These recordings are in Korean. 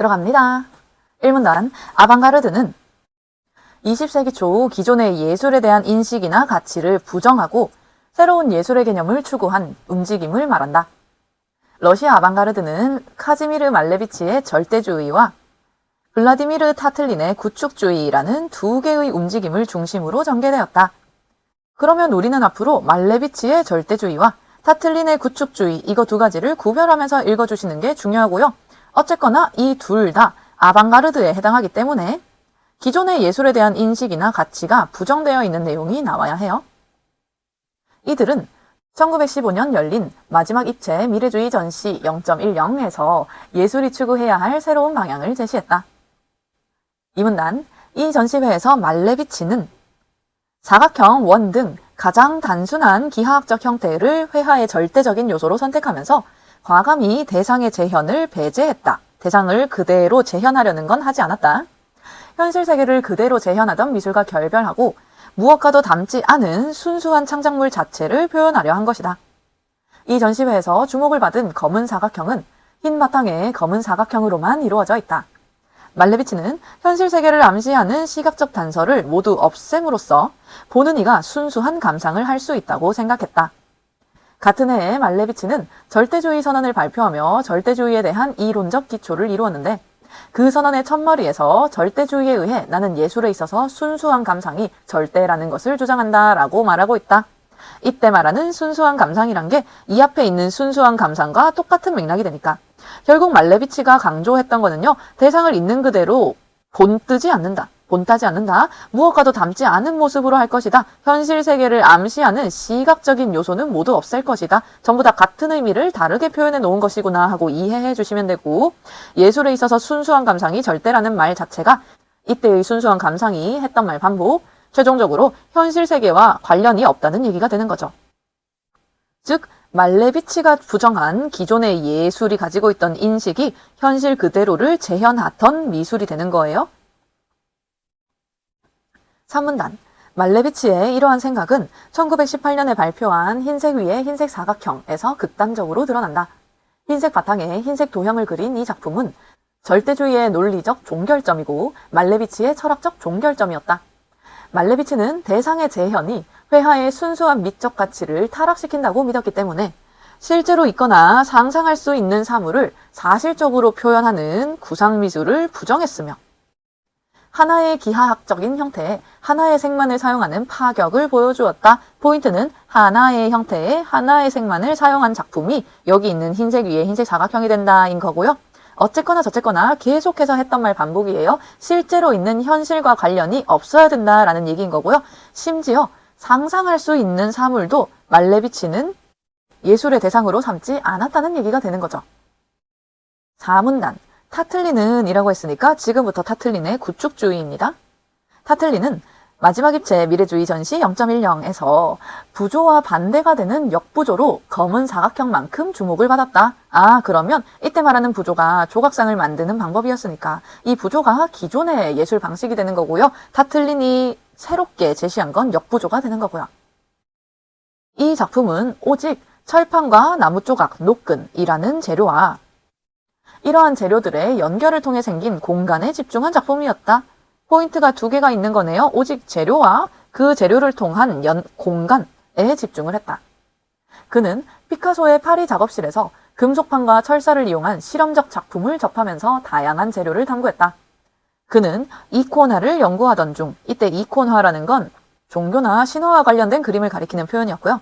들어갑니다. 1문단 아방가르드는 20세기 초 기존의 예술에 대한 인식이나 가치를 부정하고 새로운 예술의 개념을 추구한 움직임을 말한다. 러시아 아방가르드는 카지미르 말레비치의 절대주의와 블라디미르 타틀린의 구축주의라는 두 개의 움직임을 중심으로 전개되었다. 그러면 우리는 앞으로 말레비치의 절대주의와 타틀린의 구축주의 이거 두 가지를 구별하면서 읽어주시는 게 중요하고요. 어쨌거나 이 둘 다 아방가르드에 해당하기 때문에 기존의 예술에 대한 인식이나 가치가 부정되어 있는 내용이 나와야 해요. 이들은 1915년 열린 마지막 입체 미래주의 전시 0.10에서 예술이 추구해야 할 새로운 방향을 제시했다. 이 문단, 이 전시회에서 말레비치는 사각형, 원 등 가장 단순한 기하학적 형태를 회화의 절대적인 요소로 선택하면서 과감히 대상의 재현을 배제했다. 대상을 그대로 재현하려는 건 하지 않았다. 현실 세계를 그대로 재현하던 미술과 결별하고 무엇과도 닮지 않은 순수한 창작물 자체를 표현하려 한 것이다. 이 전시회에서 주목을 받은 검은 사각형은 흰 바탕의 검은 사각형으로만 이루어져 있다. 말레비치는 현실 세계를 암시하는 시각적 단서를 모두 없앰으로써 보는 이가 순수한 감상을 할 수 있다고 생각했다. 같은 해에 말레비치는 절대주의 선언을 발표하며 절대주의에 대한 이론적 기초를 이루었는데 그 선언의 첫머리에서 절대주의에 의해 나는 예술에 있어서 순수한 감상이 절대라는 것을 주장한다 라고 말하고 있다. 이때 말하는 순수한 감상이란 게 이 앞에 있는 순수한 감상과 똑같은 맥락이 되니까 결국 말레비치가 강조했던 거는요. 대상을 있는 그대로 본따지 않는다. 무엇과도 닮지 않은 모습으로 할 것이다. 현실 세계를 암시하는 시각적인 요소는 모두 없앨 것이다. 전부 다 같은 의미를 다르게 표현해 놓은 것이구나 하고 이해해 주시면 되고 예술에 있어서 순수한 감상이 절대라는 말 자체가 이때의 순수한 감상이 했던 말 반복, 최종적으로 현실 세계와 관련이 없다는 얘기가 되는 거죠. 즉 말레비치가 부정한 기존의 예술이 가지고 있던 인식이 현실 그대로를 재현하던 미술이 되는 거예요. 3문단 말레비치의 이러한 생각은 1918년에 발표한 흰색 위에 흰색 사각형에서 극단적으로 드러난다. 흰색 바탕에 흰색 도형을 그린 이 작품은 절대주의의 논리적 종결점이고 말레비치의 철학적 종결점이었다. 말레비치는 대상의 재현이 회화의 순수한 미적 가치를 타락시킨다고 믿었기 때문에 실제로 있거나 상상할 수 있는 사물을 사실적으로 표현하는 구상미술을 부정했으며 하나의 기하학적인 형태에 하나의 색만을 사용하는 파격을 보여주었다. 포인트는 하나의 형태에 하나의 색만을 사용한 작품이 여기 있는 흰색 위에 흰색 사각형이 된다인 거고요. 어쨌거나 저쨌거나 계속해서 했던 말 반복이에요. 실제로 있는 현실과 관련이 없어야 된다라는 얘기인 거고요. 심지어 상상할 수 있는 사물도 말레비치는 예술의 대상으로 삼지 않았다는 얘기가 되는 거죠. 4문단 타틀린은 이라고 했으니까 지금부터 타틀린의 구축주의입니다. 타틀린은 마지막 입체 미래주의 전시 0.10에서 부조와 반대가 되는 역부조로 검은 사각형만큼 주목을 받았다. 그러면 이때 말하는 부조가 조각상을 만드는 방법이었으니까 이 부조가 기존의 예술 방식이 되는 거고요. 타틀린이 새롭게 제시한 건 역부조가 되는 거고요. 이 작품은 오직 철판과 나무 조각, 노끈이라는 재료와 이러한 재료들의 연결을 통해 생긴 공간에 집중한 작품이었다. 포인트가 두 개가 있는 거네요. 오직 재료와 그 재료를 통한 공간에 집중을 했다. 그는 피카소의 파리 작업실에서 금속판과 철사를 이용한 실험적 작품을 접하면서 다양한 재료를 탐구했다. 그는 이코나를 연구하던 중, 이때 이코나라는 건 종교나 신화와 관련된 그림을 가리키는 표현이었고요.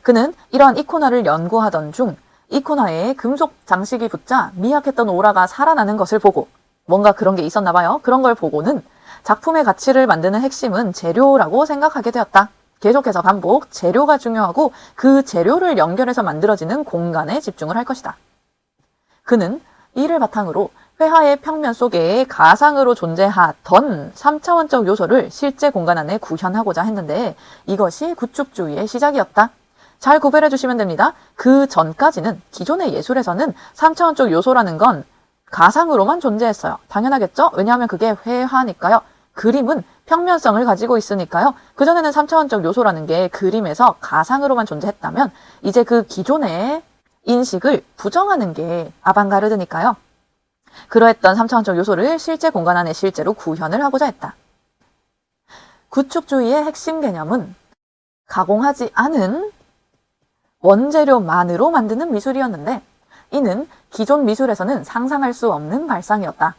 그는 이러한 이코나를 연구하던 중 이코나에 금속 장식이 붙자 미약했던 오라가 살아나는 것을 보고 뭔가 그런 게 있었나 봐요. 그런 걸 보고는 작품의 가치를 만드는 핵심은 재료라고 생각하게 되었다. 계속해서 반복, 재료가 중요하고 그 재료를 연결해서 만들어지는 공간에 집중을 할 것이다. 그는 이를 바탕으로 회화의 평면 속에 가상으로 존재하던 3차원적 요소를 실제 공간 안에 구현하고자 했는데 이것이 구축주의의 시작이었다. 잘 구별해 주시면 됩니다. 그 전까지는 기존의 예술에서는 3차원적 요소라는 건 가상으로만 존재했어요. 당연하겠죠? 왜냐하면 그게 회화니까요. 그림은 평면성을 가지고 있으니까요. 그전에는 3차원적 요소라는 게 그림에서 가상으로만 존재했다면 이제 그 기존의 인식을 부정하는 게 아방가르드니까요. 그러했던 3차원적 요소를 실제 공간 안에 실제로 구현을 하고자 했다. 구축주의의 핵심 개념은 가공하지 않은 원재료만으로 만드는 미술이었는데 이는 기존 미술에서는 상상할 수 없는 발상이었다.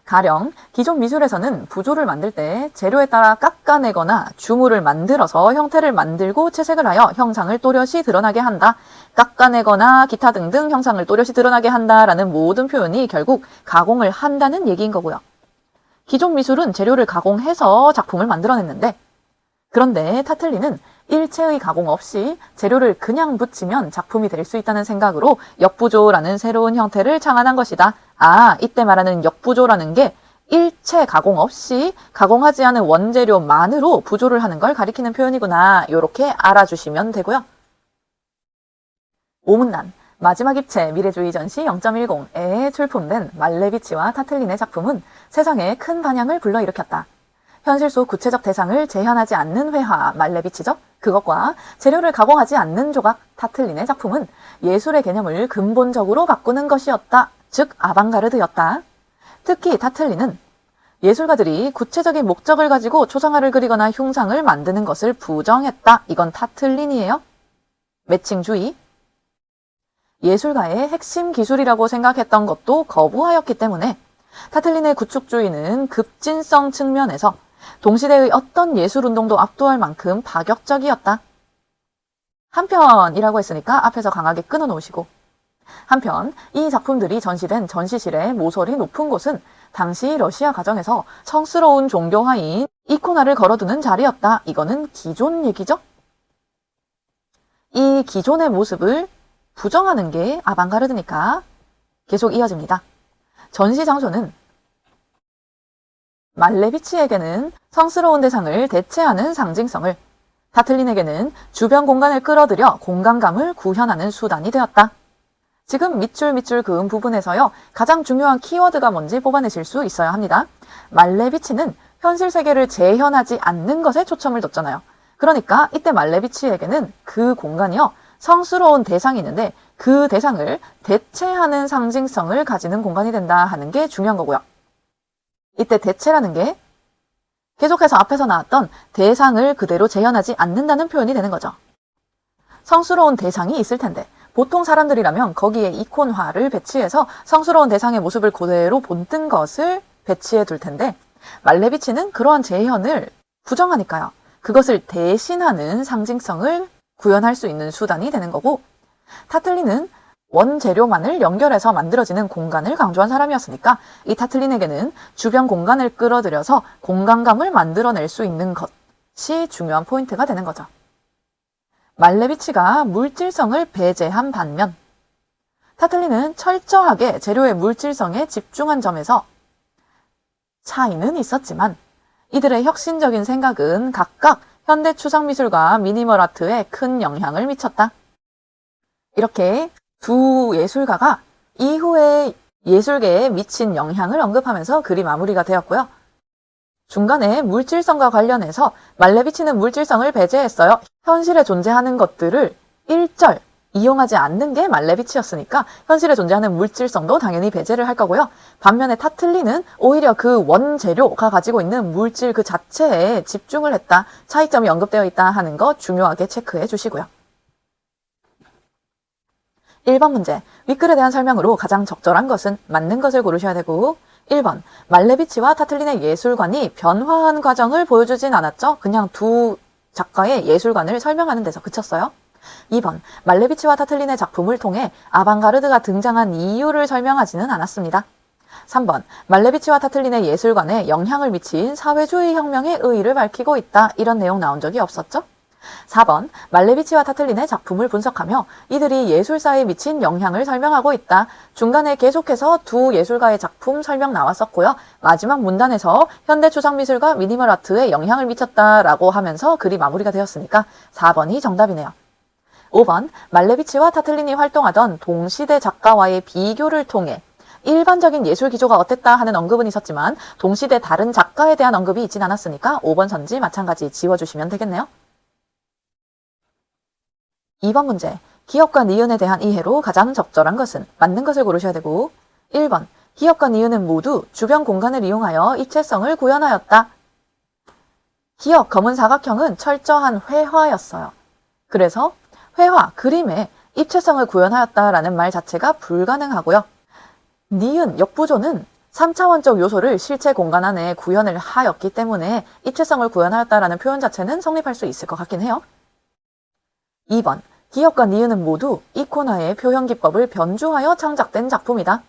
가령 기존 미술에서는 부조를 만들 때 재료에 따라 깎아내거나 주물을 만들어서 형태를 만들고 채색을 하여 형상을 또렷이 드러나게 한다. 깎아내거나 기타 등등 형상을 또렷이 드러나게 한다라는 모든 표현이 결국 가공을 한다는 얘기인 거고요. 기존 미술은 재료를 가공해서 작품을 만들어냈는데 그런데 타틀리는 일체의 가공 없이 재료를 그냥 붙이면 작품이 될 수 있다는 생각으로 역부조라는 새로운 형태를 창안한 것이다. 이때 말하는 역부조라는 게 일체 가공 없이 가공하지 않은 원재료만으로 부조를 하는 걸 가리키는 표현이구나. 이렇게 알아주시면 되고요. 오문란 마지막 입체 미래주의 전시 0.10에 출품된 말레비치와 타틀린의 작품은 세상에 큰 반향을 불러일으켰다. 현실 속 구체적 대상을 재현하지 않는 회화 말레비치죠. 그것과 재료를 가공하지 않는 조각 타틀린의 작품은 예술의 개념을 근본적으로 바꾸는 것이었다. 즉 아방가르드였다. 특히 타틀린은 예술가들이 구체적인 목적을 가지고 초상화를 그리거나 흉상을 만드는 것을 부정했다. 이건 타틀린이에요. 매칭주의. 예술가의 핵심 기술이라고 생각했던 것도 거부하였기 때문에 타틀린의 구축주의는 급진성 측면에서 동시대의 어떤 예술운동도 압도할 만큼 파격적이었다. 한편이라고 했으니까 앞에서 강하게 끊어놓으시고 한편 이 작품들이 전시된 전시실의 모서리 높은 곳은 당시 러시아 가정에서 성스러운 종교화인 이코나를 걸어두는 자리였다. 이거는 기존 얘기죠. 이 기존의 모습을 부정하는 게 아방가르드니까 계속 이어집니다. 전시 장소는 말레비치에게는 성스러운 대상을 대체하는 상징성을, 타틀린에게는 주변 공간을 끌어들여 공간감을 구현하는 수단이 되었다. 지금 밑줄 그은 부분에서요. 가장 중요한 키워드가 뭔지 뽑아내실 수 있어야 합니다. 말레비치는 현실 세계를 재현하지 않는 것에 초점을 뒀잖아요. 그러니까 이때 말레비치에게는 그 공간이요. 성스러운 대상이 있는데 그 대상을 대체하는 상징성을 가지는 공간이 된다 하는 게 중요한 거고요. 이때 대체라는 게 계속해서 앞에서 나왔던 대상을 그대로 재현하지 않는다는 표현이 되는 거죠. 성스러운 대상이 있을 텐데 보통 사람들이라면 거기에 이콘화를 배치해서 성스러운 대상의 모습을 그대로 본뜬 것을 배치해 둘 텐데 말레비치는 그러한 재현을 부정하니까요. 그것을 대신하는 상징성을 구현할 수 있는 수단이 되는 거고 타틀린은 원재료만을 연결해서 만들어지는 공간을 강조한 사람이었으니까 이 타틀린에게는 주변 공간을 끌어들여서 공간감을 만들어낼 수 있는 것이 중요한 포인트가 되는 거죠. 말레비치가 물질성을 배제한 반면 타틀린은 철저하게 재료의 물질성에 집중한 점에서 차이는 있었지만 이들의 혁신적인 생각은 각각 현대 추상미술과 미니멀 아트에 큰 영향을 미쳤다. 이렇게 두 예술가가 이후에 예술계에 미친 영향을 언급하면서 글이 마무리가 되었고요. 중간에 물질성과 관련해서 말레비치는 물질성을 배제했어요. 현실에 존재하는 것들을 일절 이용하지 않는 게 말레비치였으니까 현실에 존재하는 물질성도 당연히 배제를 할 거고요. 반면에 타틀리는 오히려 그 원재료가 가지고 있는 물질 그 자체에 집중을 했다. 차이점이 언급되어 있다 하는 거 중요하게 체크해 주시고요. 1번 문제, 윗글에 대한 설명으로 가장 적절한 것은 맞는 것을 고르셔야 되고 1번, 말레비치와 타틀린의 예술관이 변화한 과정을 보여주진 않았죠. 그냥 두 작가의 예술관을 설명하는 데서 그쳤어요. 2번, 말레비치와 타틀린의 작품을 통해 아방가르드가 등장한 이유를 설명하지는 않았습니다. 3번, 말레비치와 타틀린의 예술관에 영향을 미친 사회주의 혁명의 의의를 밝히고 있다. 이런 내용 나온 적이 없었죠. 4번, 말레비치와 타틀린의 작품을 분석하며 이들이 예술사에 미친 영향을 설명하고 있다. 중간에 계속해서 두 예술가의 작품 설명 나왔었고요. 마지막 문단에서 현대 추상미술과 미니멀 아트에 영향을 미쳤다라고 하면서 글이 마무리가 되었으니까 4번이 정답이네요. 5번, 말레비치와 타틀린이 활동하던 동시대 작가와의 비교를 통해 일반적인 예술 기조가 어땠다 하는 언급은 있었지만 동시대 다른 작가에 대한 언급이 있진 않았으니까 5번 선지 마찬가지 지워주시면 되겠네요. 2번 문제, 기업과 니은에 대한 이해로 가장 적절한 것은 맞는 것을 고르셔야 되고 1번, 기역과 니은은 모두 주변 공간을 이용하여 입체성을 구현하였다. 기역, 검은 사각형은 철저한 회화였어요. 그래서 회화, 그림에 입체성을 구현하였다라는 말 자체가 불가능하고요. 니은, 역부조는 3차원적 요소를 실체 공간 안에 구현을 하였기 때문에 입체성을 구현하였다라는 표현 자체는 성립할 수 있을 것 같긴 해요. 2번, 기역과 니은은 모두 이코나의 표현 기법을 변주하여 창작된 작품이다.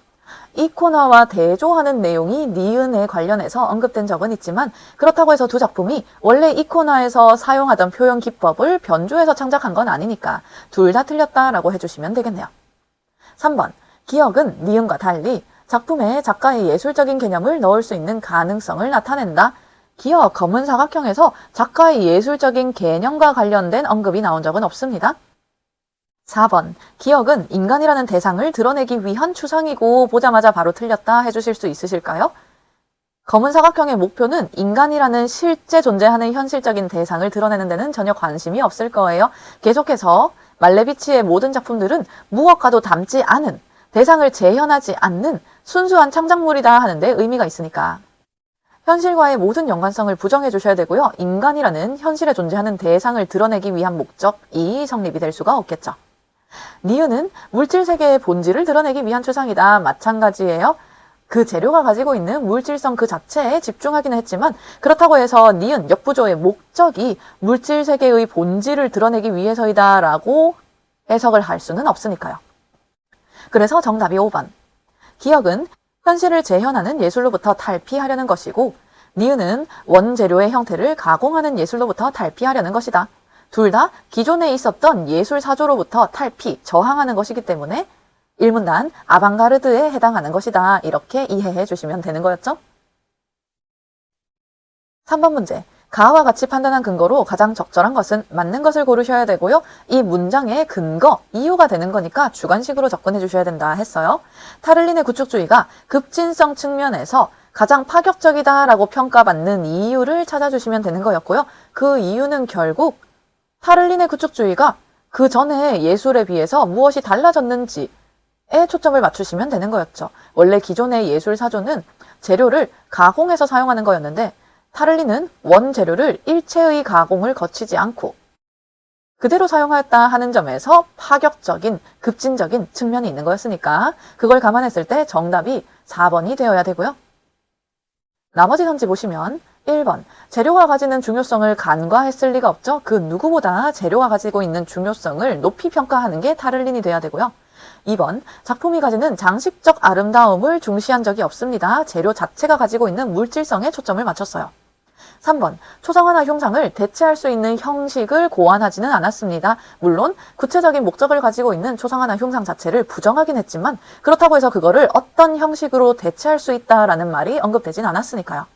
이코나와 대조하는 내용이 니은에 관련해서 언급된 적은 있지만 그렇다고 해서 두 작품이 원래 이코나에서 사용하던 표현 기법을 변주해서 창작한 건 아니니까 둘 다 틀렸다라고 해주시면 되겠네요. 3번, 기역은 니은과 달리 작품에 작가의 예술적인 개념을 넣을 수 있는 가능성을 나타낸다. 기역, 검은 사각형에서 작가의 예술적인 개념과 관련된 언급이 나온 적은 없습니다. 4번, 기역은 인간이라는 대상을 드러내기 위한 추상이고 보자마자 바로 틀렸다 해주실 수 있으실까요? 검은 사각형의 목표는 인간이라는 실제 존재하는 현실적인 대상을 드러내는 데는 전혀 관심이 없을 거예요. 계속해서 말레비치의 모든 작품들은 무엇과도 닮지 않은, 대상을 재현하지 않는 순수한 창작물이다 하는데 의미가 있으니까. 현실과의 모든 연관성을 부정해 주셔야 되고요. 인간이라는 현실에 존재하는 대상을 드러내기 위한 목적이 성립이 될 수가 없겠죠. 니은은 물질 세계의 본질을 드러내기 위한 추상이다. 마찬가지예요. 그 재료가 가지고 있는 물질성 그 자체에 집중하기는 했지만 그렇다고 해서 니은, 역부조의 목적이 물질 세계의 본질을 드러내기 위해서이다 라고 해석을 할 수는 없으니까요. 그래서 정답이 5번. 기역은 현실을 재현하는 예술로부터 탈피하려는 것이고 니은은 원재료의 형태를 가공하는 예술로부터 탈피하려는 것이다. 둘 다 기존에 있었던 예술 사조로부터 탈피, 저항하는 것이기 때문에 일문단 아방가르드에 해당하는 것이다. 이렇게 이해해 주시면 되는 거였죠? 3번 문제. 가와 같이 판단한 근거로 가장 적절한 것은 맞는 것을 고르셔야 되고요. 이 문장의 근거, 이유가 되는 거니까 주관식으로 접근해 주셔야 된다 했어요. 타를린의 구축주의가 급진성 측면에서 가장 파격적이다라고 평가받는 이유를 찾아주시면 되는 거였고요. 그 이유는 결국 타를린의 구축주의가 그 전에 예술에 비해서 무엇이 달라졌는지에 초점을 맞추시면 되는 거였죠. 원래 기존의 예술 사조는 재료를 가공해서 사용하는 거였는데 타를린은 원재료를 일체의 가공을 거치지 않고 그대로 사용하였다 하는 점에서 파격적인, 급진적인 측면이 있는 거였으니까 그걸 감안했을 때 정답이 4번이 되어야 되고요. 나머지 선지 보시면 1번, 재료가 가지는 중요성을 간과했을 리가 없죠. 그 누구보다 재료가 가지고 있는 중요성을 높이 평가하는 게 타를린이 돼야 되고요. 2번, 작품이 가지는 장식적 아름다움을 중시한 적이 없습니다. 재료 자체가 가지고 있는 물질성에 초점을 맞췄어요. 3번, 초상화나 흉상을 대체할 수 있는 형식을 고안하지는 않았습니다. 물론 구체적인 목적을 가지고 있는 초상화나 흉상 자체를 부정하긴 했지만 그렇다고 해서 그거를 어떤 형식으로 대체할 수 있다라는 말이 언급되진 않았으니까요.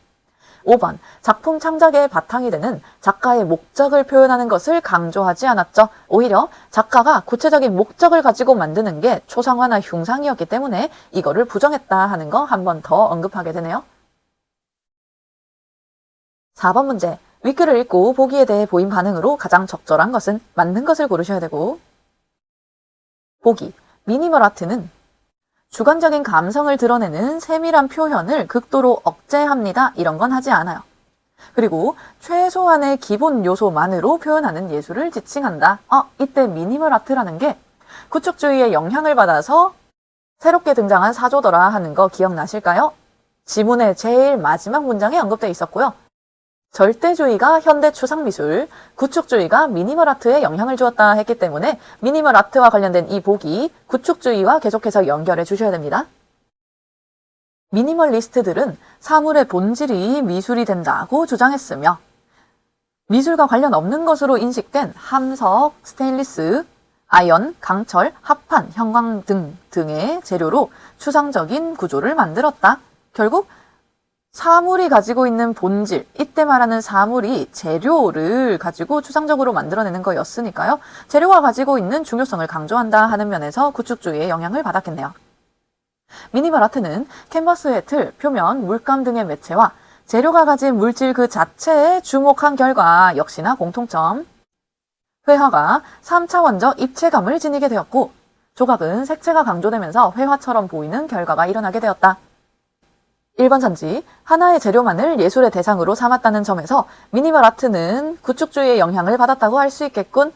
5번, 작품 창작의 바탕이 되는 작가의 목적을 표현하는 것을 강조하지 않았죠. 오히려 작가가 구체적인 목적을 가지고 만드는 게 초상화나 흉상이었기 때문에 이거를 부정했다 하는 거 한 번 더 언급하게 되네요. 4번 문제, 윗글을 읽고 보기에 대해 보인 반응으로 가장 적절한 것은 맞는 것을 고르셔야 되고 보기, 미니멀 아트는 주관적인 감성을 드러내는 세밀한 표현을 극도로 억제합니다. 이런 건 하지 않아요. 그리고 최소한의 기본 요소만으로 표현하는 예술을 지칭한다. 이때 미니멀 아트라는 게 구축주의의 영향을 받아서 새롭게 등장한 사조더라 하는 거 기억나실까요? 지문의 제일 마지막 문장에 언급되어 있었고요. 절대주의가 현대 추상미술, 구축주의가 미니멀 아트에 영향을 주었다 했기 때문에 미니멀 아트와 관련된 이 보기, 구축주의와 계속해서 연결해 주셔야 됩니다. 미니멀리스트들은 사물의 본질이 미술이 된다고 주장했으며 미술과 관련 없는 것으로 인식된 함석, 스테인리스, 아연, 강철, 합판, 형광 등의 재료로 추상적인 구조를 만들었다. 결국 사물이 가지고 있는 본질, 이때 말하는 사물이 재료를 가지고 추상적으로 만들어내는 거였으니까요. 재료가 가지고 있는 중요성을 강조한다 하는 면에서 구축주의의 영향을 받았겠네요. 미니멀 아트는 캔버스의 틀, 표면, 물감 등의 매체와 재료가 가진 물질 그 자체에 주목한 결과 역시나 공통점. 회화가 3차원적 입체감을 지니게 되었고 조각은 색채가 강조되면서 회화처럼 보이는 결과가 일어나게 되었다. 1번 전지, 하나의 재료만을 예술의 대상으로 삼았다는 점에서 미니멀 아트는 구축주의의 영향을 받았다고 할 수 있겠군.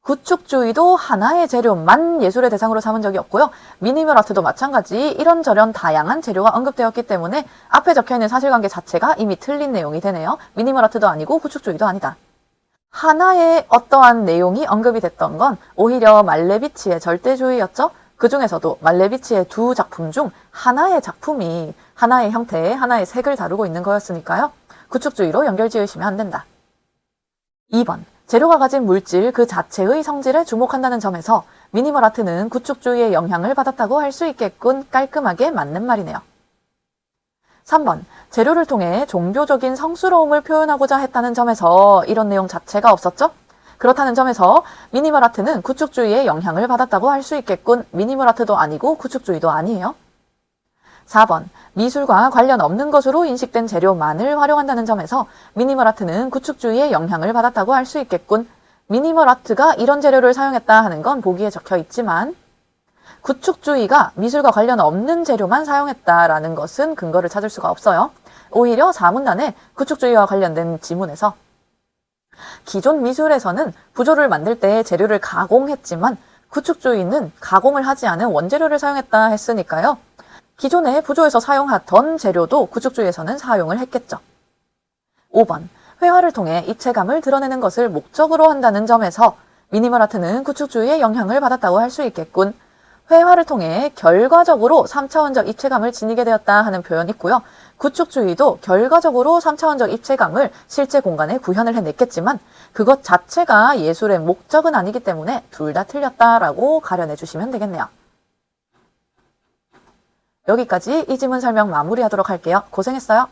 구축주의도 하나의 재료만 예술의 대상으로 삼은 적이 없고요. 미니멀 아트도 마찬가지 이런저런 다양한 재료가 언급되었기 때문에 앞에 적혀있는 사실관계 자체가 이미 틀린 내용이 되네요. 미니멀 아트도 아니고 구축주의도 아니다. 하나의 어떠한 내용이 언급이 됐던 건 오히려 말레비치의 절대주의였죠. 그 중에서도 말레비치의 두 작품 중 하나의 작품이 하나의 형태, 하나의 색을 다루고 있는 거였으니까요. 구축주의로 연결지으시면 안 된다. 2번, 재료가 가진 물질 그 자체의 성질에 주목한다는 점에서 미니멀 아트는 구축주의의 영향을 받았다고 할 수 있겠군. 깔끔하게 맞는 말이네요. 3번, 재료를 통해 종교적인 성스러움을 표현하고자 했다는 점에서 이런 내용 자체가 없었죠? 그렇다는 점에서 미니멀 아트는 구축주의의 영향을 받았다고 할 수 있겠군. 미니멀 아트도 아니고 구축주의도 아니에요. 4번, 미술과 관련 없는 것으로 인식된 재료만을 활용한다는 점에서 미니멀 아트는 구축주의의 영향을 받았다고 할 수 있겠군. 미니멀 아트가 이런 재료를 사용했다 하는 건 보기에 적혀 있지만 구축주의가 미술과 관련 없는 재료만 사용했다라는 것은 근거를 찾을 수가 없어요. 오히려 사문단에 구축주의와 관련된 지문에서 기존 미술에서는 부조를 만들 때 재료를 가공했지만 구축주의는 가공을 하지 않은 원재료를 사용했다 했으니까요. 기존에 부조에서 사용하던 재료도 구축주의에서는 사용을 했겠죠. 5번, 회화를 통해 입체감을 드러내는 것을 목적으로 한다는 점에서 미니멀 아트는 구축주의의 영향을 받았다고 할 수 있겠군. 회화를 통해 결과적으로 3차원적 입체감을 지니게 되었다 하는 표현이 있고요. 구축주의도 결과적으로 3차원적 입체감을 실제 공간에 구현을 해냈겠지만 그것 자체가 예술의 목적은 아니기 때문에 둘 다 틀렸다라고 가려내 주시면 되겠네요. 여기까지 이 지문 설명 마무리하도록 할게요. 고생했어요.